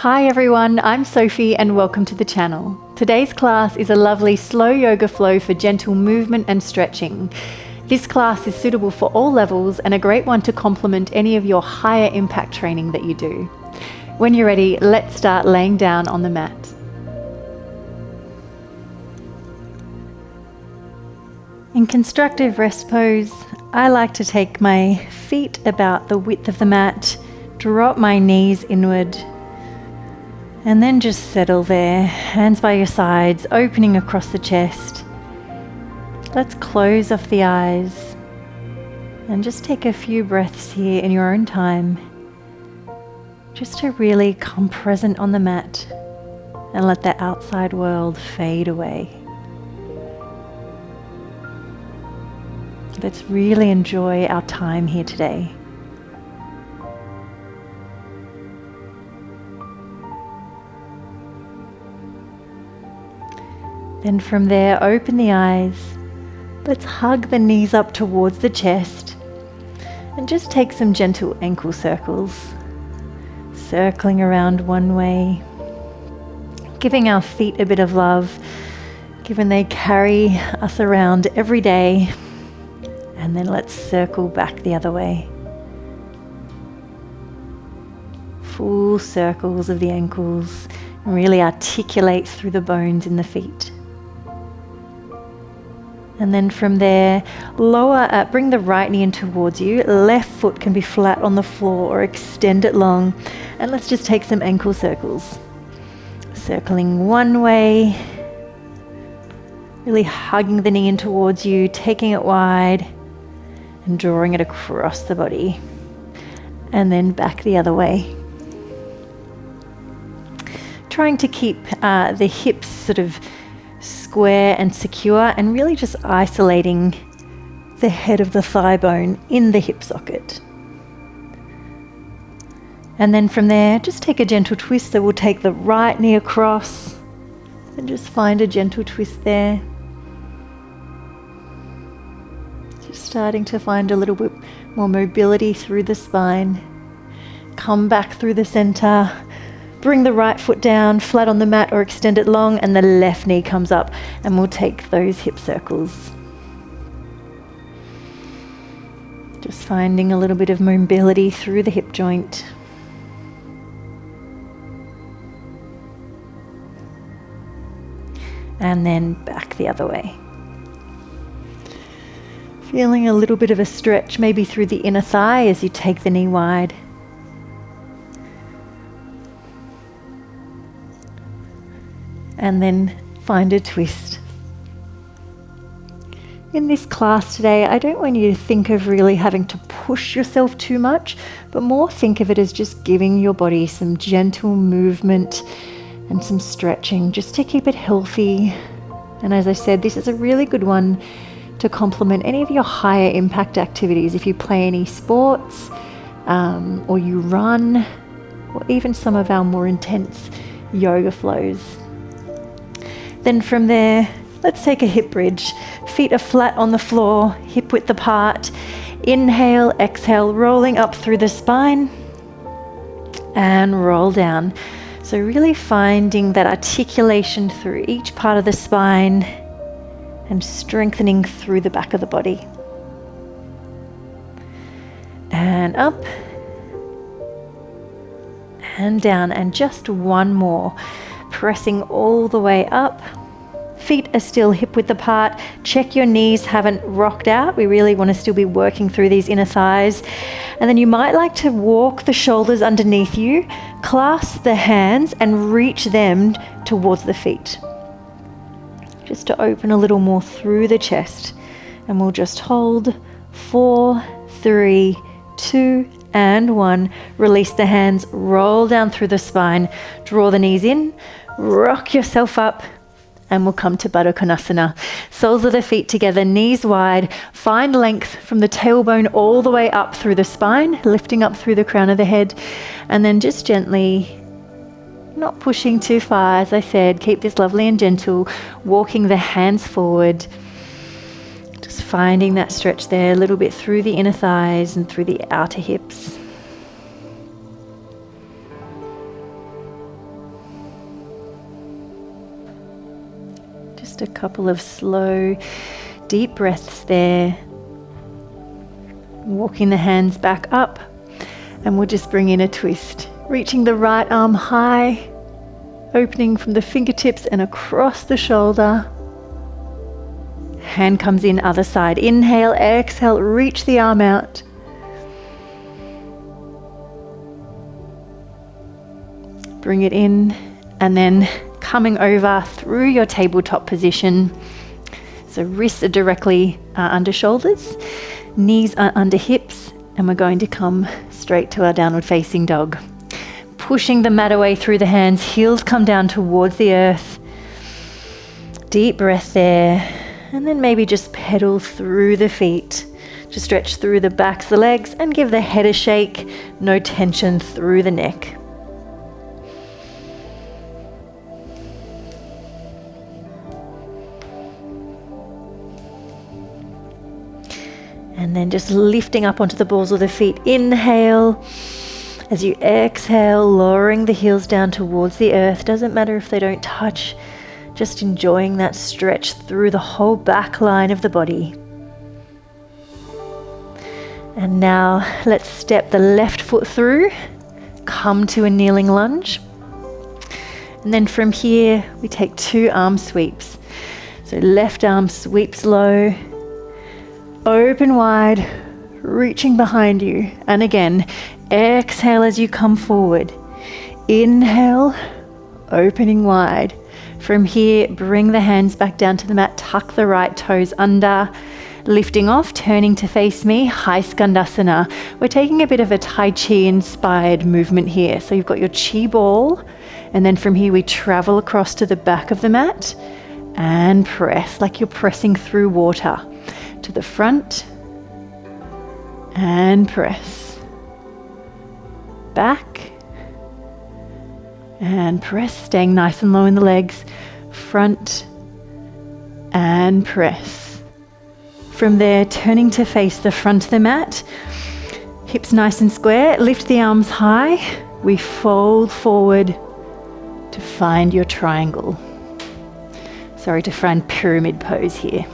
Hi everyone, I'm Sophie and welcome to the channel. Today's class is a lovely slow yoga flow for gentle movement and stretching. This class is suitable for all levels and a great one to complement any of your higher impact training that you do. When you're ready, let's start laying down on the mat. In constructive rest pose, I like to take my feet about the width of the mat, drop my knees inward, and then just settle there, hands by your sides, opening across the chest. Let's close off the eyes and just take a few breaths here in your own time, just to really come present on the mat and let the outside world fade away. Let's really enjoy our time here today. Then from there, open the eyes. Let's hug the knees up towards the chest and just take some gentle ankle circles, circling around one way, giving our feet a bit of love, given they carry us around every day. And then let's circle back the other way. Full circles of the ankles, and really articulate through the bones in the feet. And then from there, bring the right knee in towards you. Left foot can be flat on the floor or extend it long. And let's just take some ankle circles. Circling one way, really hugging the knee in towards you, taking it wide and drawing it across the body. And then back the other way. Trying to keep the hips sort of square and secure, and really just isolating the head of the thigh bone in the hip socket. And then from there, just take a gentle twist. So we'll take the right knee across and just find a gentle twist there. Just starting to find a little bit more mobility through the spine. Come back through the center. Bring the right foot down, flat on the mat or extend it long, and the left knee comes up, and we'll take those hip circles. Just finding a little bit of mobility through the hip joint. And then back the other way. Feeling a little bit of a stretch, maybe through the inner thigh as you take the knee wide. And then find a twist. In this class today, I don't want you to think of really having to push yourself too much, but more think of it as just giving your body some gentle movement and some stretching, just to keep it healthy. And as I said, this is a really good one to complement any of your higher impact activities. If you play any sports, or you run, or even some of our more intense yoga flows. Then from there, let's take a hip bridge. Feet are flat on the floor, hip width apart. Inhale, exhale, rolling up through the spine and roll down. So really finding that articulation through each part of the spine and strengthening through the back of the body. And up and down, and just one more. Pressing all the way up. Feet are still hip width apart. Check your knees haven't rocked out. We really want to still be working through these inner thighs. And then you might like to walk the shoulders underneath you, clasp the hands and reach them towards the feet. Just to open a little more through the chest. And we'll just hold 4, 3, 2, and 1. Release the hands, roll down through the spine, draw the knees in, rock yourself up, and we'll come to Baddha Konasana. Soles of the feet together, knees wide. Find length from the tailbone all the way up through the spine, lifting up through the crown of the head, and then just gently, not pushing too far, as I said, keep this lovely and gentle, walking the hands forward. Just finding that stretch there, a little bit through the inner thighs and through the outer hips. Just a couple of slow, deep breaths there. Walking the hands back up, and we'll just bring in a twist. Reaching the right arm high, opening from the fingertips and across the shoulder. Hand comes in other side. Inhale, exhale, reach the arm out. Bring it in, and then coming over through your tabletop position. So wrists are directly under shoulders, knees are under hips, and we're going to come straight to our downward facing dog. Pushing the mat away through the hands, heels come down towards the earth. Deep breath there, and then maybe just pedal through the feet. Just stretch through the backs of the legs and give the head a shake, no tension through the neck. And then just lifting up onto the balls of the feet. Inhale. As you exhale, lowering the heels down towards the earth. Doesn't matter if they don't touch. Just enjoying that stretch through the whole back line of the body. And now let's step the left foot through. Come to a kneeling lunge. And then from here, we take 2 arm sweeps. So left arm sweeps low. Open wide, reaching behind you. And again, exhale as you come forward. Inhale, opening wide. From here, bring the hands back down to the mat, tuck the right toes under, lifting off, turning to face me, high skandasana. We're taking a bit of a Tai Chi inspired movement here. So you've got your chi ball, and then from here we travel across to the back of the mat and press like you're pressing through water. To the front and press. Back and press, staying nice and low in the legs. Front and press. From there, turning to face the front of the mat. Hips nice and square. Lift the arms high. We fold forward to find your triangle. Sorry, to find pyramid pose here.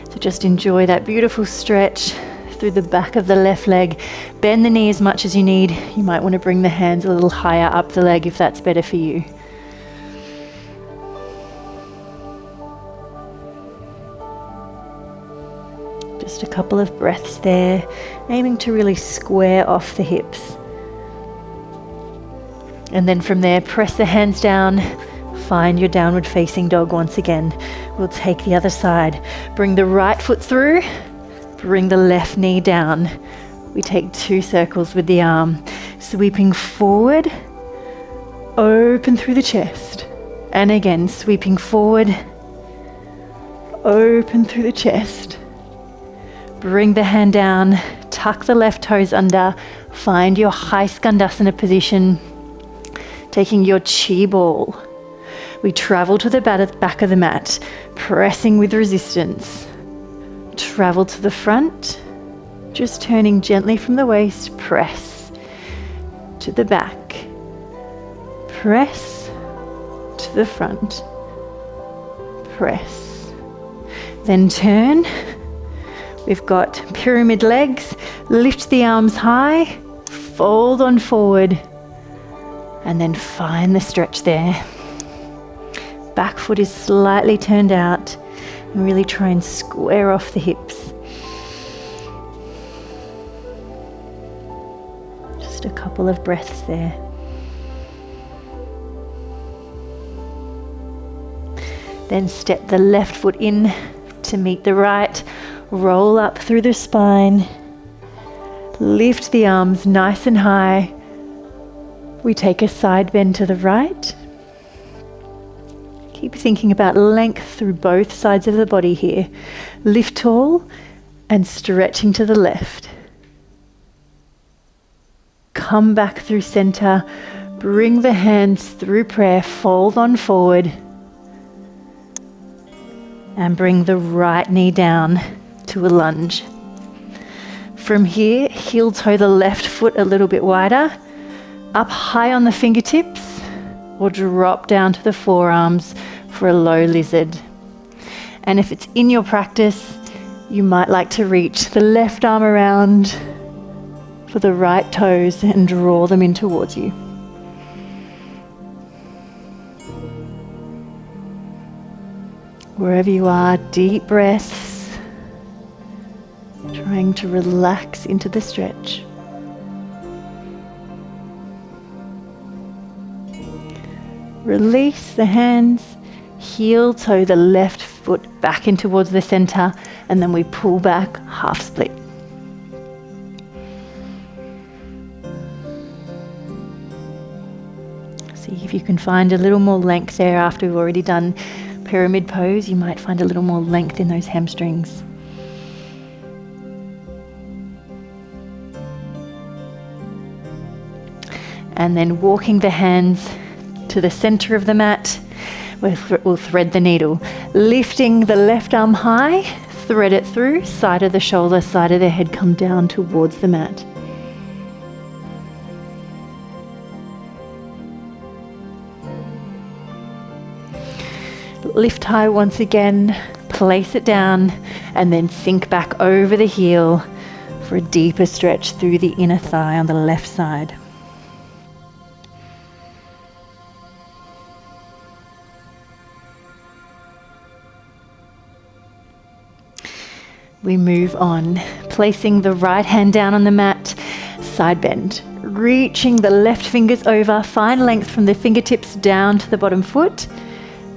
So just enjoy that beautiful stretch through the back of the left leg. Bend the knee as much as you need. You might want to bring the hands a little higher up the leg if that's better for you. Just a couple of breaths there, aiming to really square off the hips. And then from there, press the hands down. Find your downward facing dog once again. We'll take the other side. Bring the right foot through, bring the left knee down. We take 2 circles with the arm, sweeping forward, open through the chest. And again, sweeping forward, open through the chest. Bring the hand down, tuck the left toes under, find your high skandasana position, taking your chi ball. We travel to the back of the mat, pressing with resistance. Travel to the front, just turning gently from the waist, press to the back. Press to the front, press. Then turn. We've got pyramid legs, lift the arms high, fold on forward, and then find the stretch there. Back foot is slightly turned out, and really try and square off the hips. Just a couple of breaths there. Then step the left foot in to meet the right. Roll up through the spine. Lift the arms nice and high. We take a side bend to the right. Keep thinking about length through both sides of the body here. Lift tall and stretching to the left. Come back through center. Bring the hands through prayer. Fold on forward. And bring the right knee down to a lunge. From here, heel toe the left foot a little bit wider. Up high on the fingertips, or drop down to the forearms. for a low lizard. And if it's in your practice, you might like to reach the left arm around for the right toes and draw them in towards you. Wherever you are, deep breaths, trying to relax into the stretch. Release the hands, heel toe the left foot back in towards the center, and then we pull back, half split. See if you can find a little more length there after we've already done pyramid pose. You might find a little more length in those hamstrings. And then walking the hands to the center of the mat, we'll thread the needle. Lifting the left arm high, thread it through, side of the shoulder, side of the head, come down towards the mat. Lift high once again, place it down, and then sink back over the heel for a deeper stretch through the inner thigh on the left side. We move on, placing the right hand down on the mat, side bend, reaching the left fingers over, find length from the fingertips down to the bottom foot.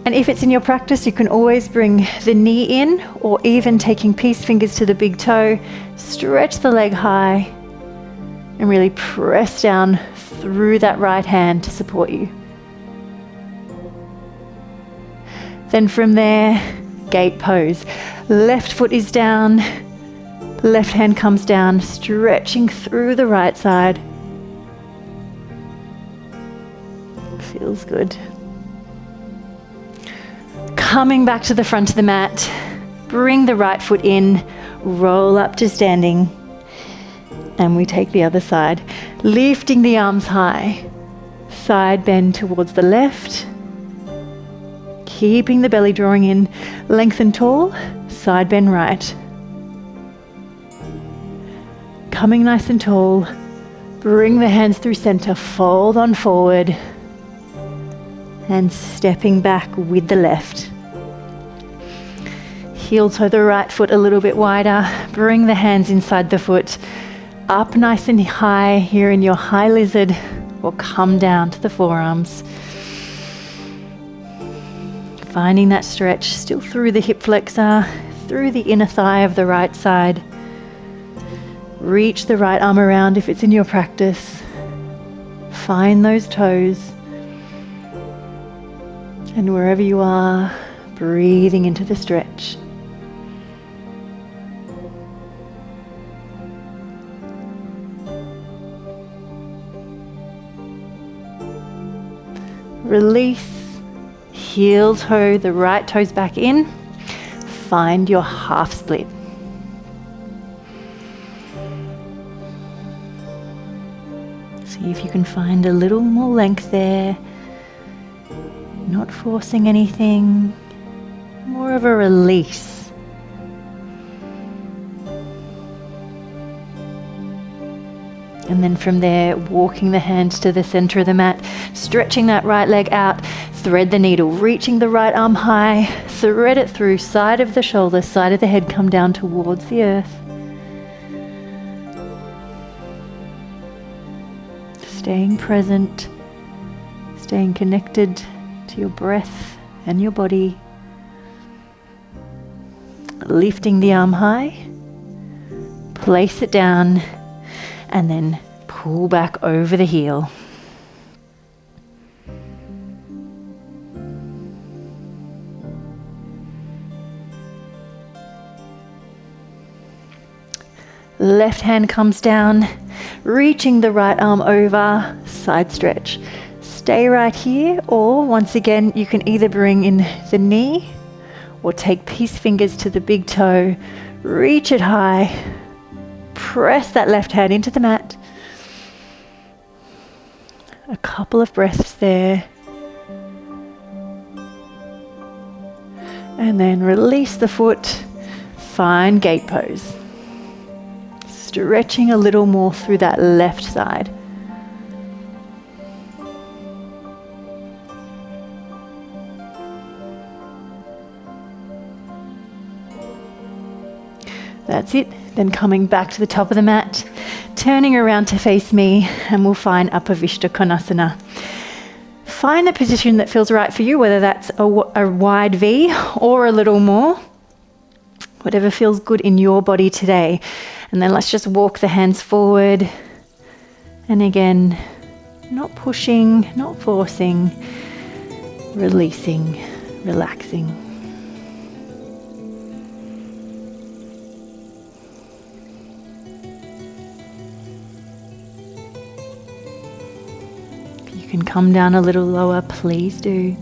And if it's in your practice, you can always bring the knee in, or even taking peace fingers to the big toe, stretch the leg high, and really press down through that right hand to support you. Then from there, gate pose. Left foot is down, left hand comes down, stretching through the right side. Feels good. Coming back to the front of the mat, bring the right foot in, roll up to standing, and we take the other side. Lifting the arms high, side bend towards the left, keeping the belly drawing in, lengthen tall, side bend right. Coming nice and tall, bring the hands through center, fold on forward, and stepping back with the left. Heel toe the right foot a little bit wider, bring the hands inside the foot, up nice and high here in your high lizard, or come down to the forearms. Finding that stretch still through the hip flexor, through the inner thigh of the right side. Reach the right arm around if it's in your practice. Find those toes. And wherever you are, breathing into the stretch. Release. Heel toe the right toes back in. Find your half split. See if you can find a little more length there. Not forcing anything. More of a release. And then from there, walking the hands to the center of the mat, stretching that right leg out, thread the needle, reaching the right arm high, thread it through, side of the shoulder, side of the head, come down towards the earth. Staying present, staying connected to your breath and your body. Lifting the arm high, place it down, and then pull back over the heel. Left hand comes down, reaching the right arm over, side stretch. Stay right here, or once again, you can either bring in the knee or take peace fingers to the big toe, reach it high, press that left hand into the mat. A couple of breaths there. And then release the foot, find gate pose. Stretching a little more through that left side. That's it. Then coming back to the top of the mat, turning around to face me, and we'll find Upper Vishta Konasana. Find the position that feels right for you, whether that's a wide V or a little more, whatever feels good in your body today. And then let's just walk the hands forward. And again, not pushing, not forcing, releasing, relaxing. If you can come down a little lower, please do.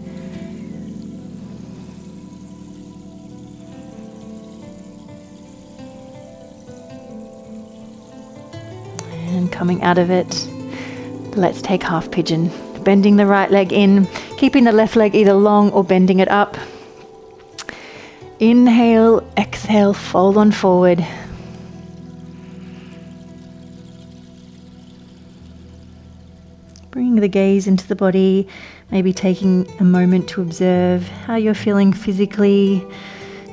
And coming out of it, let's take half pigeon. Bending the right leg in, keeping the left leg either long or bending it up. Inhale, exhale, fold on forward. Bring the gaze into the body, maybe taking a moment to observe how you're feeling physically,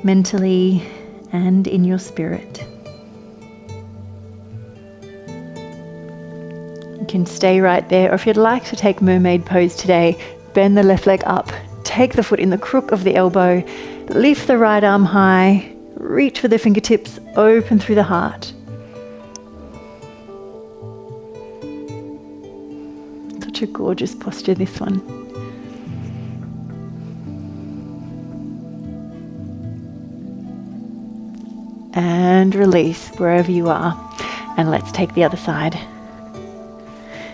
mentally, and in your spirit. You can stay right there, or if you'd like to take mermaid pose today, bend the left leg up, take the foot in the crook of the elbow, lift the right arm high, reach for the fingertips, open through the heart. Such a gorgeous posture, this one. And release wherever you are. And let's take the other side.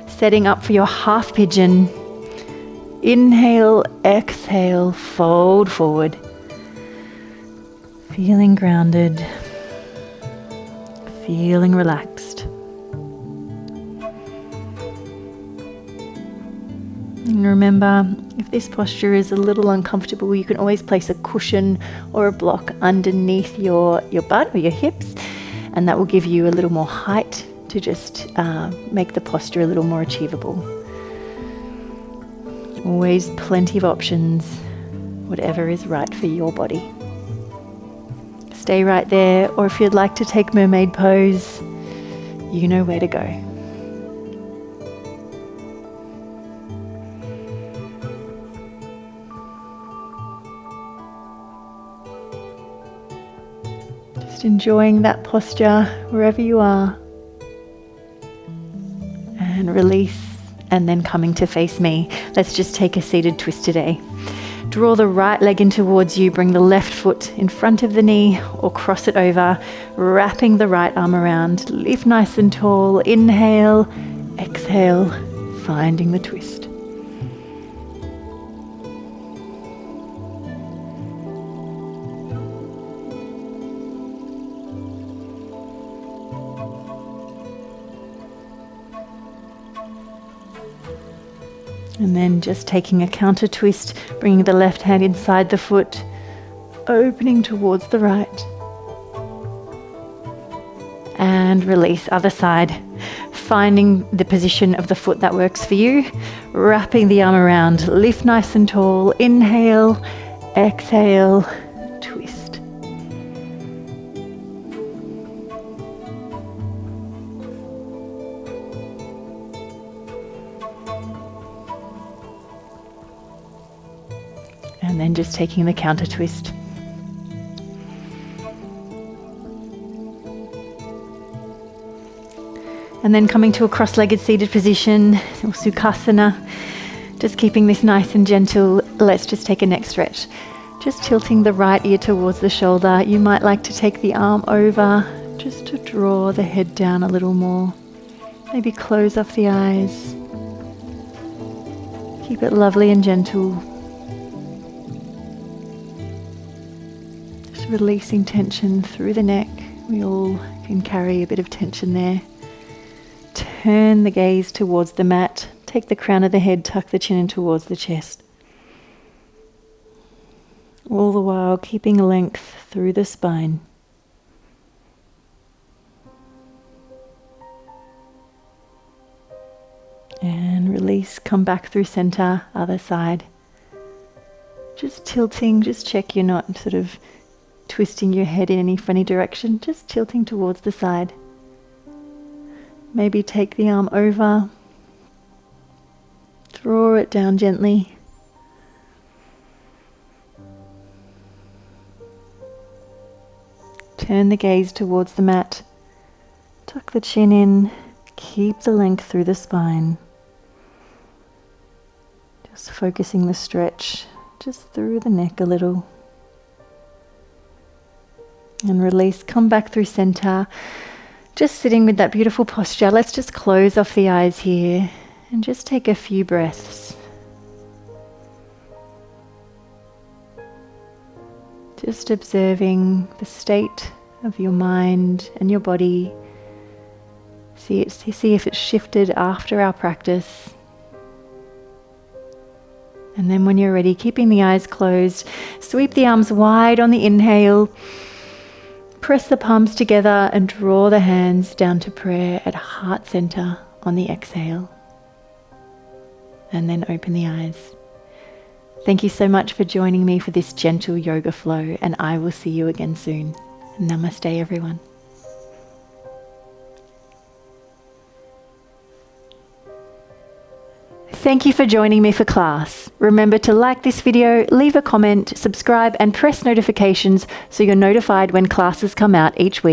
Setting up for your half pigeon. Inhale, exhale, fold forward. Feeling grounded. Feeling relaxed. And remember, if this posture is a little uncomfortable, you can always place a cushion or a block underneath your butt or your hips, and that will give you a little more height to just make the posture a little more achievable. Always plenty of options, whatever is right for your body. Stay right there, or if you'd like to take mermaid pose, you know where to go. Just enjoying that posture wherever you are. And release, and then coming to face me. Let's just take a seated twist today. Draw the right leg in towards you, bring the left foot in front of the knee or cross it over, wrapping the right arm around. Lift nice and tall, inhale, exhale, finding the twist. And then just taking a counter twist, bringing the left hand inside the foot, opening towards the right. And release, other side. Finding the position of the foot that works for you, wrapping the arm around, lift nice and tall, inhale, exhale, twist. And then just taking the counter twist. And then coming to a cross-legged seated position, or Sukhasana. Just keeping this nice and gentle. Let's just take a neck stretch. Just tilting the right ear towards the shoulder. You might like to take the arm over just to draw the head down a little more. Maybe close off the eyes. Keep it lovely and gentle. Just releasing tension through the neck. We all can carry a bit of tension there. Turn the gaze towards the mat. Take the crown of the head, tuck the chin in towards the chest. all the while keeping length through the spine. And release, come back through center, other side. Just tilting, just check you're not sort of twisting your head in any funny direction, just tilting towards the side. Maybe take the arm over, draw it down gently. Turn the gaze towards the mat, tuck the chin in, keep the length through the spine. Just focusing the stretch just through the neck a little. And release, come back through center. Just sitting with that beautiful posture. Let's just close off the eyes here and just take a few breaths. Just observing the state of your mind and your body. See if it's shifted after our practice. And then when you're ready, keeping the eyes closed, sweep the arms wide on the inhale. Press the palms together and draw the hands down to prayer at heart center on the exhale. And then open the eyes. Thank you so much for joining me for this gentle yoga flow, and I will see you again soon. Namaste, everyone. Thank you for joining me for class. Remember to like this video, leave a comment, subscribe, and press notifications so you're notified when classes come out each week.